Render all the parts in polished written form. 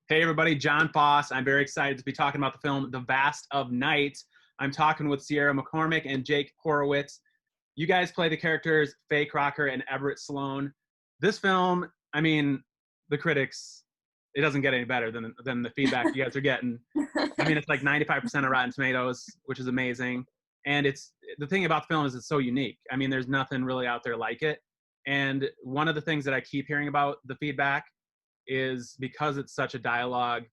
Hey everybody, John Foss. I'm very excited to be talking about the film The Vast of Night. I'm talking with Sierra McCormick and Jake Horowitz. You guys play the characters Faye Crocker and Everett Sloan. This film, I mean, the critics, it doesn't get any better than the feedback you guys are getting. I mean, it's like 95% of Rotten Tomatoes, which is amazing. And it's the thing about the film is it's so unique. I mean, there's nothing really out there like it. And one of the things that I keep hearing about the feedback is because it's such a dialogue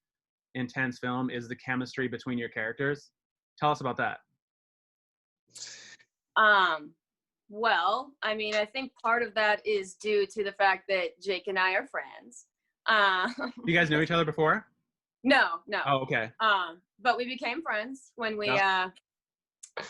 intense film is the chemistry between your characters. Tell us about that. Well, I mean, I think part of that is due to the fact that Jake and I are friends. You guys know each other before? No. Oh, okay. But we became friends when we Yep.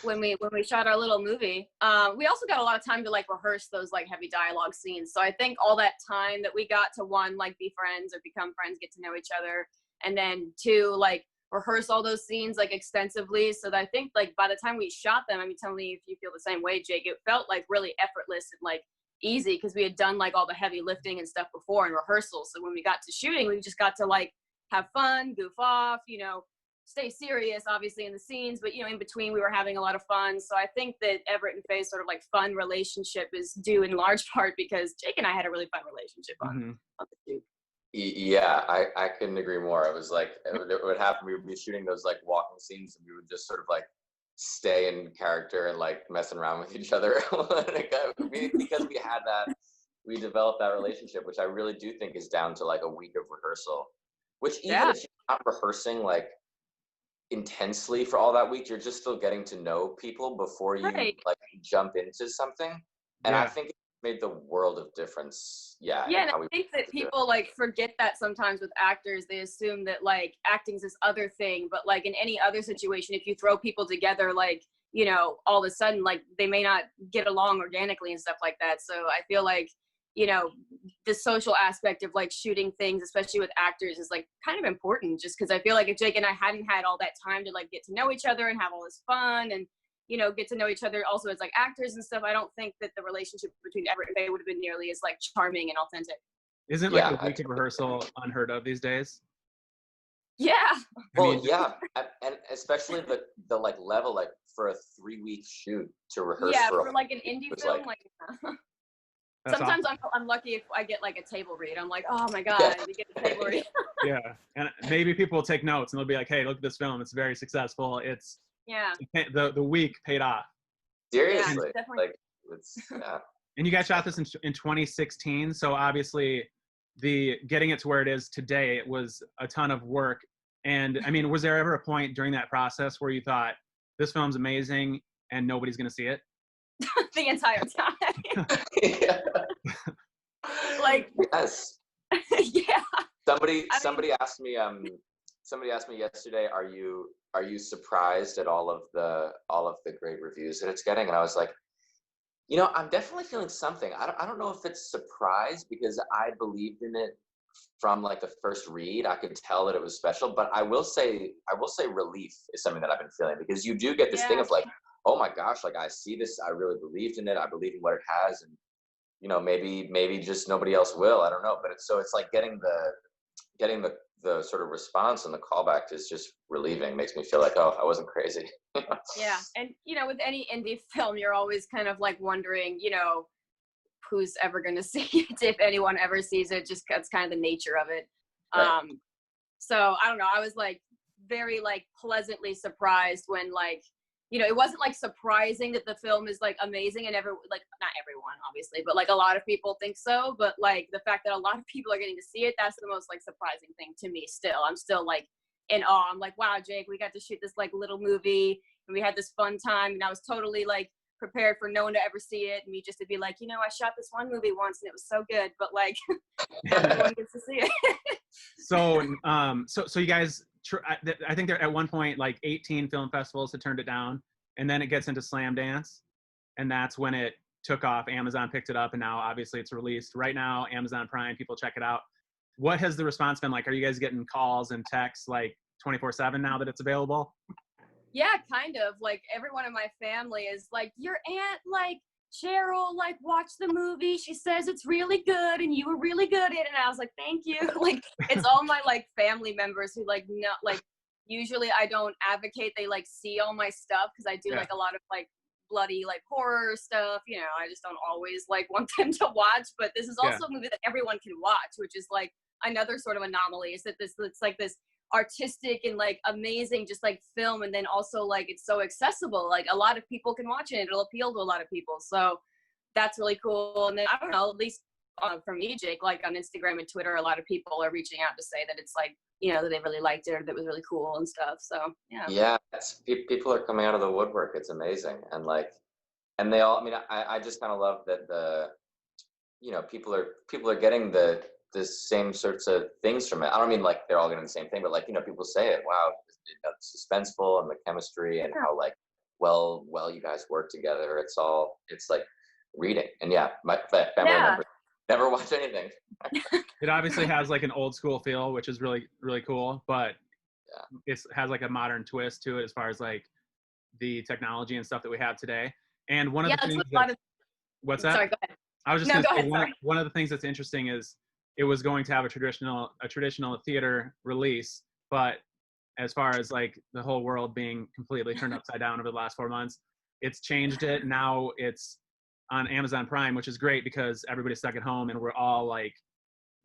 when we shot our little movie. We also got a lot of time to like rehearse those like heavy dialogue scenes. So I think all that time that we got to one, like be friends or become friends, get to know each other, and then two, like rehearse all those scenes like extensively. So that I think like by the time we shot them, I mean, tell me if you feel the same way, Jake, it felt like really effortless and like easy because we had done like all the heavy lifting and stuff before in rehearsal. So when we got to shooting, we just got to like have fun, goof off, stay serious obviously in the scenes, but in between we were having a lot of fun. So I think that Everett and Faye's sort of like fun relationship is due in large part because Jake and I had a really fun relationship on the shoot. Yeah, I couldn't agree more. It was like it would happen. We would be shooting those like walking scenes, and we would just sort of like stay in character and like messing around with each other because we had that. We developed that relationship, which I really do think is down to like a week of rehearsal. Which even if you're not rehearsing like intensely for all that week, you're just still getting to know people before you like jump into something. And I think it made the world of difference. And I think that people like forget that sometimes with actors. They assume that like acting's this other thing, but like in any other situation, if you throw people together, like all of a sudden like they may not get along organically and stuff like that. So I feel like the social aspect of like shooting things, especially with actors, is like kind of important, just because I feel like if Jake and I hadn't had all that time to like get to know each other and have all this fun and get to know each other also as like actors and stuff, I don't think that the relationship between Everett and Faye would have been nearly as like charming and authentic. Isn't like a week of rehearsal unheard of these days? Yeah. Well, and especially the like level, like for a 3-week shoot to rehearse for like an indie film, like sometimes awesome. I'm lucky if I get like a table read. I'm like, oh my God, we get a table read. Yeah, and maybe people will take notes and they'll be like, hey, look at this film. It's very successful. It's the week paid off. Seriously, like it's And you guys shot this in 2016, so obviously the getting it to where it is today, it was a ton of work. And I mean, was there ever a point during that process where you thought this film's amazing and nobody's going to see it? The entire time. Like yes. Yeah. Somebody asked me yesterday, are you surprised at all of the great reviews that it's getting? And I was like, I'm definitely feeling something. I don't know if it's surprise because I believed in it from like the first read. I could tell that it was special, but I will say relief is something that I've been feeling, because you do get this thing of like, oh my gosh, like I see this, I really believed in it, I believe in what it has, and maybe just nobody else will. I don't know, but it's like getting the sort of response and the callback is just relieving. Makes me feel like, oh, I wasn't crazy. Yeah, and with any indie film, you're always kind of like wondering, who's ever going to see it, if anyone ever sees it. Just that's kind of the nature of it. Right. So I don't know. I was like very like pleasantly surprised when like. It wasn't like surprising that the film is like amazing and like not everyone obviously, but like a lot of people think so. But like the fact that a lot of people are getting to see it, that's the most like surprising thing to me still. I'm still like in awe. I'm like, wow, Jake, we got to shoot this like little movie and we had this fun time, and I was totally like prepared for no one to ever see it, and me just to be like, I shot this one movie once and it was so good, but like everyone gets to see it. So you guys, I think they're at one point like 18 film festivals had turned it down, and then it gets into Slam Dance, and that's when it took off. Amazon picked it up, and now obviously it's released right now. Amazon Prime, people check it out. What has the response been like? Are you guys getting calls and texts like 24/7 now that it's available? Yeah, kind of. Like everyone in my family is like, your aunt like Cheryl, like, watch the movie. She says it's really good and you were really good at it. And I was like, thank you. Like, it's all my, like, family members who, like, no, like, usually I don't advocate they, like, see all my stuff because I do, like, a lot of, like, bloody, like, horror stuff. You know, I just don't always, like, want them to watch. But this is also a movie that everyone can watch, which is, like, another sort of anomaly is that it's, like, this artistic and like amazing just like film, and then also like it's so accessible, like a lot of people can watch it, it'll appeal to a lot of people, so that's really cool. And then I don't know, at least for me, Jake, like on Instagram and Twitter, a lot of people are reaching out to say that it's like, you know, that they really liked it or that it was really cool and stuff, so yeah, people are coming out of the woodwork. It's amazing. And like, and they all, I mean, I just kind of love that the, you know, people are getting the same sorts of things from it. I don't mean like they're all getting the same thing, but like, you know, people say it, wow, it's suspenseful, and the chemistry and how like well you guys work together. It's like reading. And my family members never watch anything. It obviously has like an old school feel, which is really, really cool, but it has like a modern twist to it as far as like the technology and stuff that we have today. And one of the things what's that? Sorry, go ahead. I was just going to say one of the things that's interesting is it was going to have a traditional theater release, but as far as like the whole world being completely turned upside down over the last 4 months, it's changed it. Now it's on Amazon Prime, which is great because everybody's stuck at home and we're all like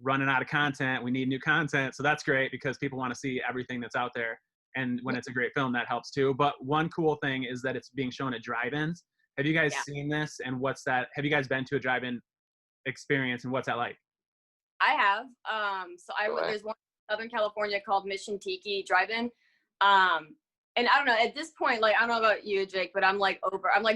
running out of content. We need new content. So that's great because people want to see everything that's out there. And when it's a great film, that helps too. But one cool thing is that it's being shown at drive-ins. Have you guys seen this? And what's that? Have you guys been to a drive-in experience and what's that like? I have. There's one in Southern California called Mission Tiki Drive-In. And I don't know, at this point, like, I don't know about you, Jake, but I'm like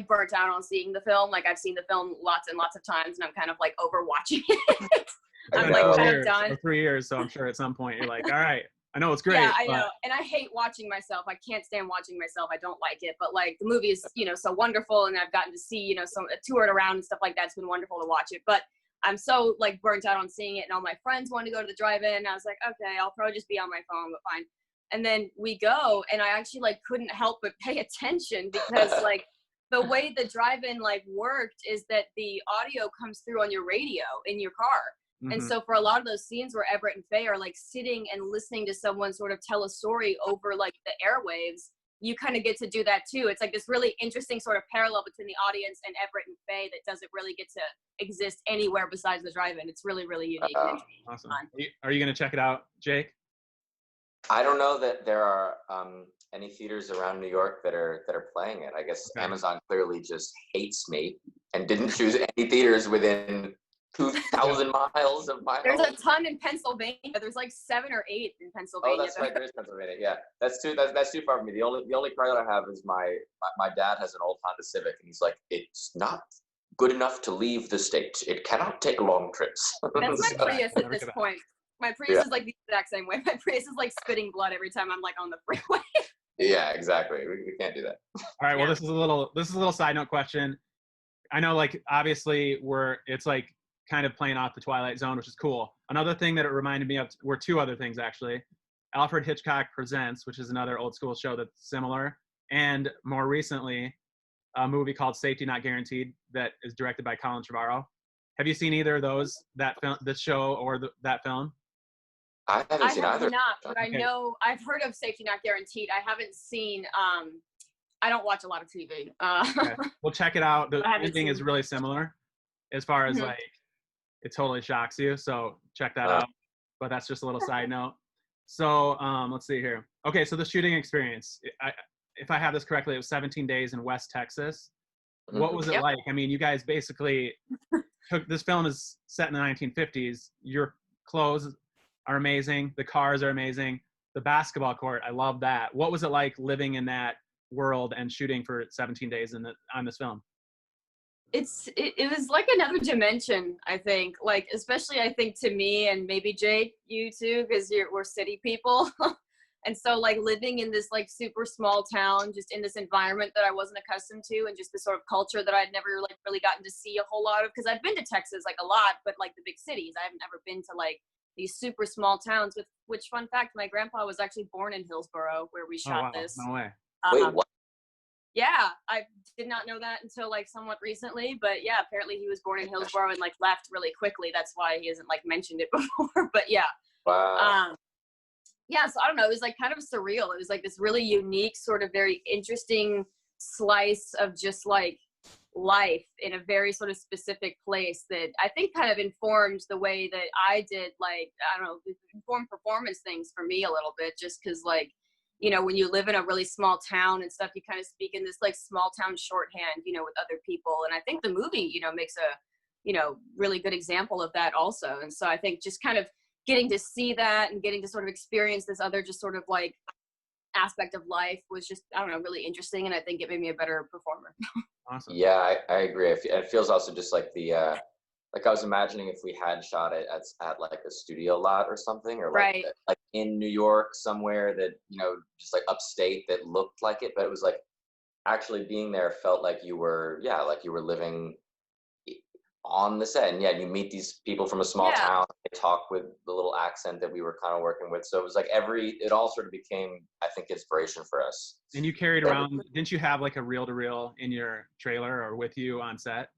burnt out on seeing the film. Like, I've seen the film lots and lots of times, and I'm kind of like over watching it. I'm like kind of done. For 3 years, so I'm sure at some point you're like, all right, I know it's great. Yeah, I know. And I hate watching myself. I can't stand watching myself. I don't like it. But like the movie is, you know, so wonderful, and I've gotten to see, you know, tour it around and stuff like that. It's been wonderful to watch it. But I'm so like burnt out on seeing it, and all my friends wanted to go to the drive-in, and I was like, okay, I'll probably just be on my phone, but fine. And then we go, and I actually like couldn't help but pay attention because like the way the drive-in like worked is that the audio comes through on your radio in your car. Mm-hmm. And so for a lot of those scenes where Everett and Faye are like sitting and listening to someone sort of tell a story over like the airwaves, you kind of get to do that too. It's like this really interesting sort of parallel between the audience and Everett and Faye that doesn't really get to exist anywhere besides the drive-in. It's really, really unique. Awesome. Are you going to check it out, Jake? I don't know that there are any theaters around New York that are playing it. I guess Amazon clearly just hates me and didn't choose any theaters within 2,000 miles of my home. There's a ton in Pennsylvania. There's like 7 or 8 in Pennsylvania. Oh, that's right. There is Pennsylvania. Yeah, that's too far from me. The only car that I have is my dad has an old Honda Civic, and he's like, it's not good enough to leave the state. It cannot take long trips. That's my Prius at this point. My Prius is like the exact same way. My Prius is like spitting blood every time I'm like on the freeway. Yeah, exactly. We can't do that. All right. Well, this is a little side note question. I know, like, obviously it's like kind of playing off the Twilight Zone, which is cool. Another thing that it reminded me of were 2 other things actually. Alfred Hitchcock Presents, which is another old school show that's similar, and more recently, a movie called Safety Not Guaranteed that is directed by Colin Trevorrow. Have you seen either of those? That film, the show, or that film? I haven't seen either. Not, but I know I've heard of Safety Not Guaranteed. I haven't seen. I don't watch a lot of TV. Okay. Well, check it out. The ending is really similar, as far as like it totally shocks you. So check that out. But that's just a little side note. So let's see here. Okay, so the shooting experience. If I have this correctly, it was 17 days in West Texas. What was it like? I mean, you guys basically took this film is set in the 1950s. Your clothes are amazing. The cars are amazing. The basketball court, I love that. What was it like living in that world and shooting for 17 days on this film? It was like another dimension, I think. Like, especially I think to me and maybe Jake, you too, because we're city people. And so like living in this like super small town, just in this environment that I wasn't accustomed to, and just the sort of culture that I'd never like really gotten to see a whole lot of, because I've been to Texas like a lot, but like the big cities. I haven't ever been to like these super small towns, which fun fact, my grandpa was actually born in Hillsboro where we shot this. No way. Wait, what? Yeah, I did not know that until like somewhat recently, but yeah, apparently he was born in Hillsborough and like left really quickly. That's why he hasn't like mentioned it before. But yeah, Wow. yeah. So I don't know. It was like kind of surreal. It was like this really unique, sort of very interesting slice of just like life in a very sort of specific place that I think kind of informed the way that I did, like, I don't know, informed performance things for me a little bit, just because like, you know, when you live in a really small town and stuff, you kind of speak in this like small town shorthand, you know, with other people. And I think the movie, you know, makes a, you know, really good example of that also. And so I think just kind of getting to see that and getting to sort of experience this other just sort of like aspect of life was just, I don't know, really interesting. And I think it made me a better performer. Awesome. Yeah, I agree. It feels also just like like I was imagining if we had shot it at like a studio lot or something, or Right. like in New York somewhere that, you know, just like upstate that looked like it, but it was like actually being there felt like you were, yeah, like you were living on the set. And yeah, you meet these people from a small Yeah. town, they talk with the little accent that we were kind of working with. So it was like it all sort of became, I think, inspiration for us. And you carried around, didn't you have like a reel-to-reel in your trailer or with you on set?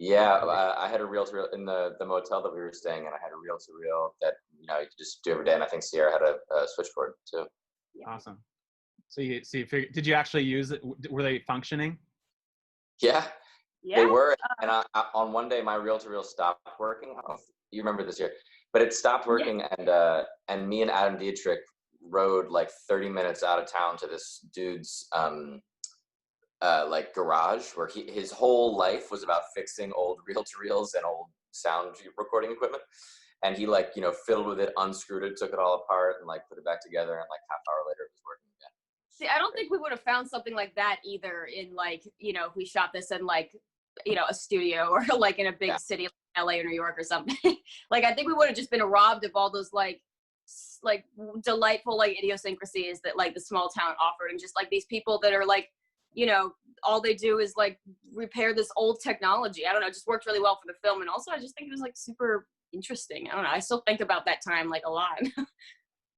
Yeah, I had a reel-to-reel in the motel that we were staying in. I had a reel-to-reel that, you know, you could just do every day. And I think Sierra had a switchboard too. Awesome. So you figured, did you actually use it? Were they functioning? Yeah, Yeah. they were. And I on one day my reel-to-reel stopped working. I don't know if you remember this year, but it stopped working. And me and Adam Dietrich rode like 30 minutes out of town to this dude's like garage where his whole life was about fixing old reel-to-reels and old sound recording equipment. And he, like, you know, fiddled with it, unscrewed it, took it all apart, and like put it back together. And like half hour later, it was working again. See, I don't think we would have found something like that either in like, you know, if we shot this in like, you know, a studio or like in a big city like LA or New York or something. Like, I think we would have just been robbed of all those like delightful like idiosyncrasies that like the small town offered, and just like these people that are like, you know, all they do is like repair this old technology. I don't know, it just worked really well for the film. And also I just think it was like super interesting. I don't know, I still think about that time like a lot.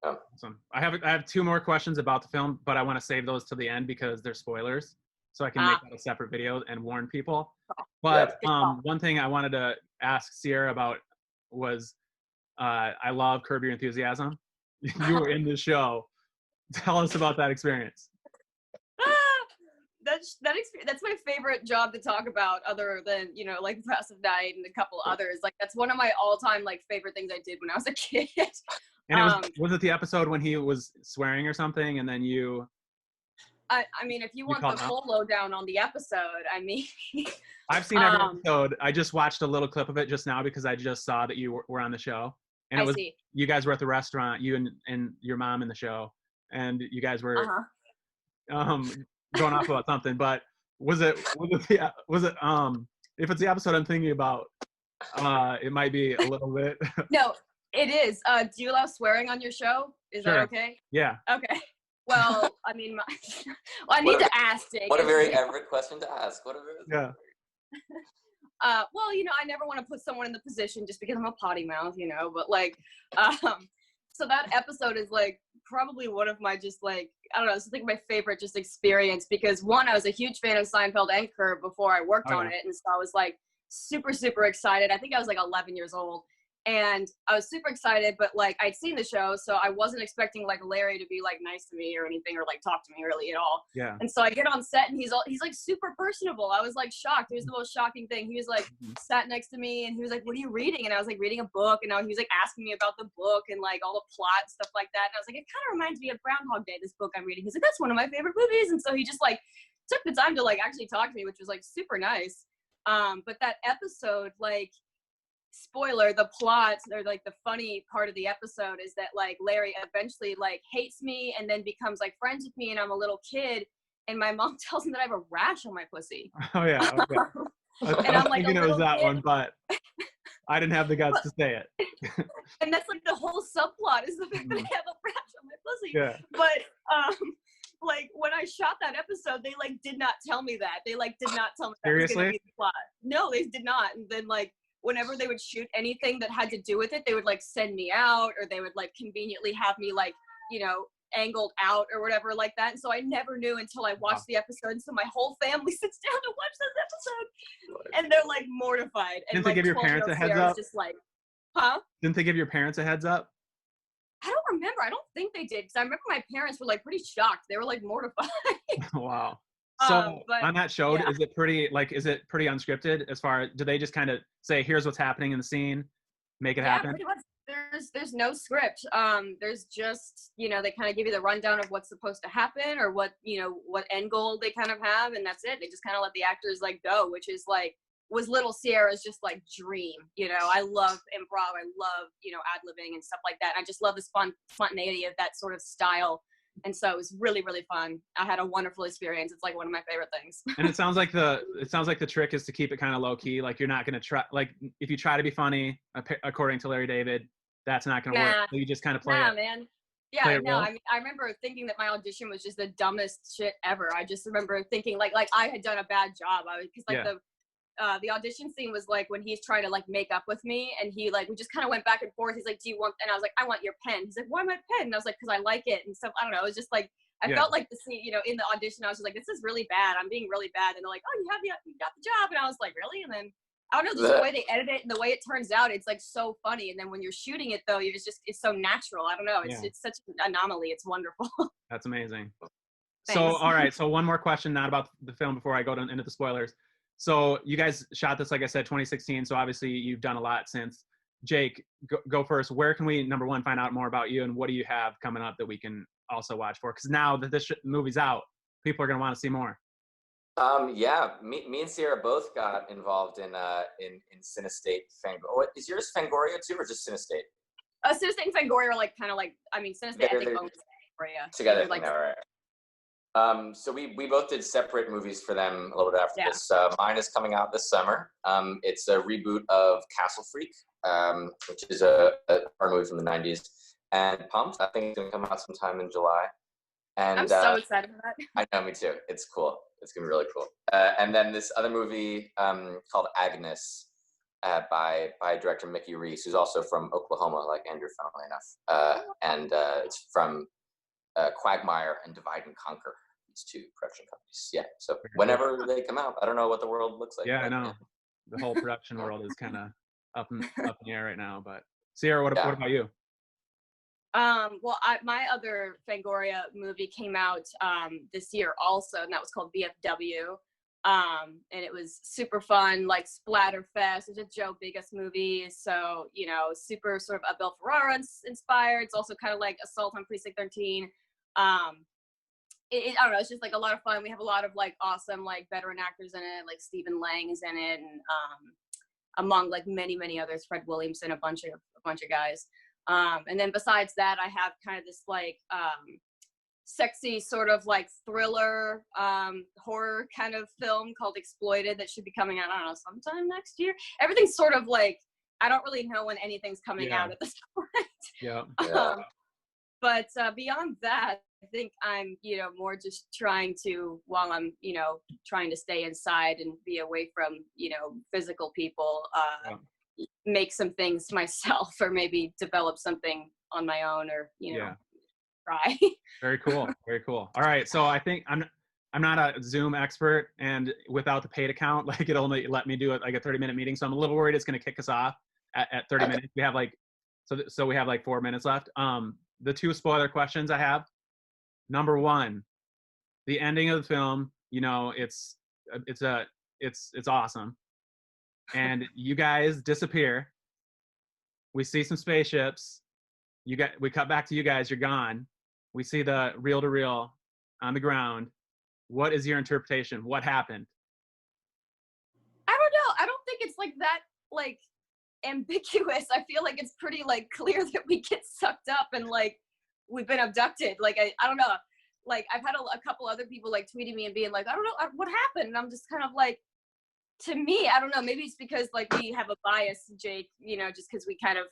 Awesome. I have two more questions about the film, but I want to save those to the end because they're spoilers, so I can make that a separate video and warn people. But one thing I wanted to ask Sierra about was, I love Curb Your Enthusiasm. You were in the show. Tell us about that experience. That's my favorite job to talk about, other than, you know, like Vast of Night and a couple others. Like, that's one of my all-time like favorite things I did when I was a kid. And it was it the episode when he was swearing or something, and then you? I mean, if you want the full lowdown on the episode, I mean, I've seen every episode. I just watched a little clip of it just now because I just saw that you were on the show, and it was you guys were at the restaurant, you and your mom in the show, and you guys were going off about something. But was it if it's the episode I'm thinking about, it might be a little bit. No, it is. Do you allow swearing on your show? Is that okay? Yeah. Okay. Well, I mean, I need to ask, Jake. What a very Everett question to ask. Yeah. Well, you know, I never want to put someone in the position just because I'm a potty mouth, you know, but like, so that episode is like probably one of my just like, I don't know, it's like my favorite just experience, because one, I was a huge fan of Seinfeld and Curb before I worked on it. And so I was like super, super excited. I think I was like 11 years old. And I was super excited, but like I'd seen the show, so I wasn't expecting like Larry to be like nice to me or anything, or like talk to me really at all. Yeah. And so I get on set and he's like super personable. I was like shocked. It was the most shocking thing. He was like sat next to me and he was like, "What are you reading?" And I was like reading a book, and he was like asking me about the book and like all the plot and stuff like that. And I was like, "It kind of reminds me of Groundhog Day, this book I'm reading." He's like, "That's one of my favorite movies." And so he just like took the time to like actually talk to me, which was like super nice. But that episode, like, spoiler, the plot, or like the funny part of the episode is that like Larry eventually like hates me and then becomes like friends with me, and I'm a little kid, and my mom tells him that I have a rash on my pussy. Oh yeah. Okay. And I'm like, thinking it was that kid. One, but I didn't have the guts to say it. And that's like the whole subplot is the fact that I have a rash on my pussy. Yeah. But like when I shot that episode, they like did not tell me that. They like did not tell me that was gonna be the plot. No, they did not. And then like whenever they would shoot anything that had to do with it, they would like send me out, or they would like conveniently have me like, you know, angled out or whatever like that. And so I never knew until I watched the episode. And so my whole family sits down to watch this episode, and they're like mortified. And Didn't they give your parents a heads up? Just like, huh? Didn't they give your parents a heads up? I don't remember. I don't think they did, because I remember my parents were like pretty shocked. They were like mortified. Wow. So but, on that show, is it pretty unscripted as far as, do they just kind of say, here's what's happening in the scene, make it happen? Pretty much. There's no script. There's just, they kind of give you the rundown of what's supposed to happen, or what end goal they kind of have, and that's it. They just kind of let the actors like go, which is like, was little Sierra's just like dream. I love improv. I love, ad-libbing and stuff like that. I just love the spontaneity of that sort of style. And so it was really, really fun. I had a wonderful experience. It's like one of my favorite things. And it sounds like the trick is to keep it kind of low key. Like, you're not going to try, like, if you try to be funny, according to Larry David, that's not going to work. So you just kind of play it. Man. Yeah, no, I mean, I remember thinking that my audition was just the dumbest shit ever. I just remember thinking like I had done a bad job. The audition scene was like when he's trying to like make up with me, and he like, we just kind of went back and forth. He's like, do you want, and I was like, I want your pen. He's like, why my pen? And I was like, because I like it and stuff. I don't know. It was just like, I felt like the scene, in the audition, I was just like, this is really bad. I'm being really bad. And they're like, oh, you got the job. And I was like, really? And then I don't know, just the way they edit it and the way it turns out, it's like so funny. And then when you're shooting it though, it's so natural. I don't know. It's such an anomaly. It's wonderful. That's amazing. So, all right. So one more question, not about the film, before I go into the spoilers. So you guys shot this, like I said, 2016. So obviously you've done a lot since. Jake, go first. Where can we, number one, find out more about you, and what do you have coming up that we can also watch for? Because now that this movie's out, people are going to want to see more. Me and Sierra both got involved in Cinestate Fangoria. Is yours Fangoria too, or just Cinestate? Cinestate and Fangoria are like, kind of like, I mean, Cinestate, I think, owns Fangoria. Together, like, right. So we both did separate movies for them a little bit after this. Mine is coming out this summer. It's a reboot of Castle Freak, which is a horror movie from the 90s. And Pumped, I think it's going to come out sometime in July. And I'm so excited for that. I know, me too. It's cool. It's going to be really cool. And then this other movie called Agnes by director Mickey Reese, who's also from Oklahoma, like Andrew, funnily enough. And it's from Quagmire and Divide and Conquer, these two production companies. Yeah, so whenever they come out, I don't know what the world looks like. Yeah, I know. The whole production world is kind of up in the air right now. But Sierra, what about you? Well, my other Fangoria movie came out this year also, and that was called VFW. And it was super fun, like splatter fest. It's a Joe Biggest movie, so super sort of Abel Ferrara inspired. It's also kind of like Assault on Precinct 13. I don't know, it's just like a lot of fun. We have a lot of like awesome like veteran actors in it, like Stephen Lang is in it, and among like many others, Fred Williamson, a bunch of guys. And then besides that, I have kind of this like sexy sort of like thriller horror kind of film called Exploited that should be coming out, I don't know, sometime next year. Everything's sort of like, I don't really know when anything's coming out at this point. But beyond that, I think I'm, more just trying to, while I'm, trying to stay inside and be away from, physical people, make some things myself, or maybe develop something on my own, or, try. Very cool. Very cool. All right. So I think I'm not a Zoom expert, and without the paid account, like it only let me do it like a 30-minute meeting. So I'm a little worried it's going to kick us off at 30 minutes. We have like, so we have like 4 minutes left. The two spoiler questions I have. Number one, the ending of the film, it's awesome. And you guys disappear. We see some spaceships. We cut back to you guys. You're gone. We see the reel-to-reel on the ground. What is your interpretation? What happened? I don't know. I don't think it's like that, like, ambiguous. I feel like it's pretty like clear that we get sucked up and like we've been abducted. Like I don't know. Like I've had a couple other people like tweeting me and being like, I don't know what happened. And I'm just kind of like, to me, I don't know, maybe it's because like we have a bias, Jake, just because we kind of,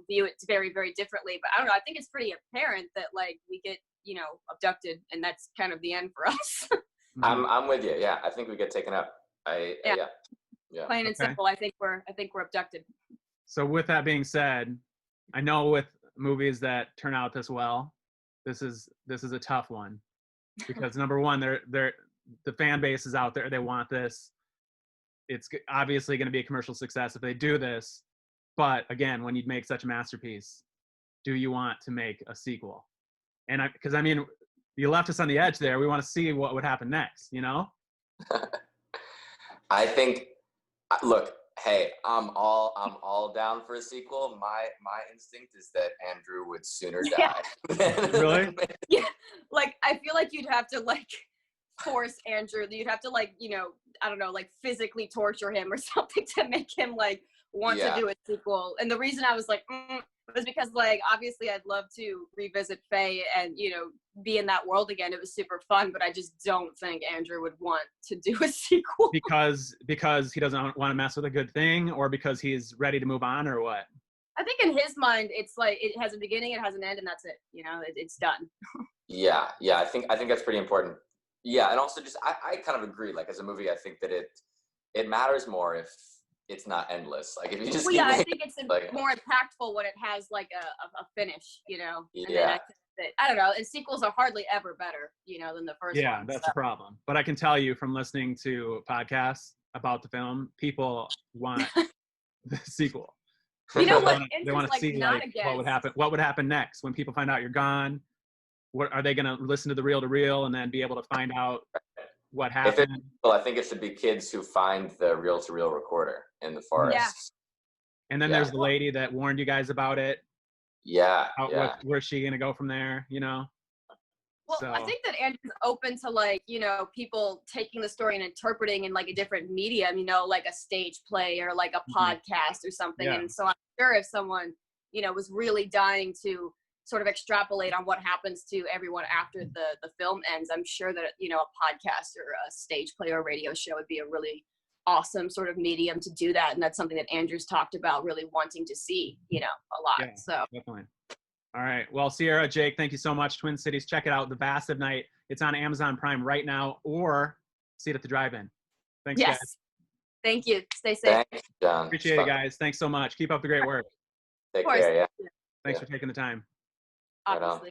view it very, very differently. But I don't know, I think it's pretty apparent that like we get, abducted, and that's kind of the end for us. I'm with you. Yeah, I think we get taken up. Yeah. Plain and simple. I think we're abducted. So with that being said, I know with movies that turn out this well, this is a tough one, because number one, the fan base is out there. They want this. It's obviously going to be a commercial success if they do this. But again, when you make such a masterpiece, do you want to make a sequel? And because I mean, you left us on the edge there. We want to see what would happen next, you know? I think, look, hey, I'm all down for a sequel. My instinct is that Andrew would sooner die. Really? Yeah. Like, I feel like you'd have to like force Andrew. You'd have to like, you know, I don't know, like physically torture him or something to make him like want to do a sequel. And the reason I was like, was because like obviously I'd love to revisit Faye and, you know, be in that world again. It was super fun, but I just don't think Andrew would want to do a sequel. Because he doesn't want to mess with a good thing, or because he's ready to move on, or what? I think in his mind, it's like it has a beginning, it has an end, and that's it. You know, it's done. Yeah. I think that's pretty important. Yeah, and also just I kind of agree. Like as a movie, I think that it matters more if it's not endless. Like if you just I think it's like, more impactful when it has like a finish. You know. And then I don't know. And sequels are hardly ever better, you know, than the first one. Yeah, that's the problem. But I can tell you from listening to podcasts about the film, people want the sequel. You know what? They want to see like what would happen. What would happen next when people find out you're gone? What are they going to listen to the reel to reel and then be able to find out what happened? Well, I think it should be kids who find the reel to reel recorder in the forest. Yeah. And then there's the lady that warned you guys about it. Yeah. Where's she going to go from there? You know? Well, so. I think that Andrew's open to like, you know, people taking the story and interpreting in like a different medium, you know, like a stage play or like a podcast or something. Yeah. And so I'm sure if someone, you know, was really dying to sort of extrapolate on what happens to everyone after the film ends, I'm sure that, you know, a podcast or a stage play or a radio show would be a really awesome sort of medium to do that. And that's something that Andrew's talked about really wanting to see, you know, a lot. Yeah, so definitely. All right. Well, Sierra, Jake, thank you so much. Twin Cities, check it out. The Vast of Night. It's on Amazon Prime right now, or see it at the Drive-In. Thanks, guys. Thank you. Stay safe. Thanks, John. Appreciate it, guys. Thanks so much. Keep up the great work. Take care. Yeah. Thanks for taking the time. Obviously.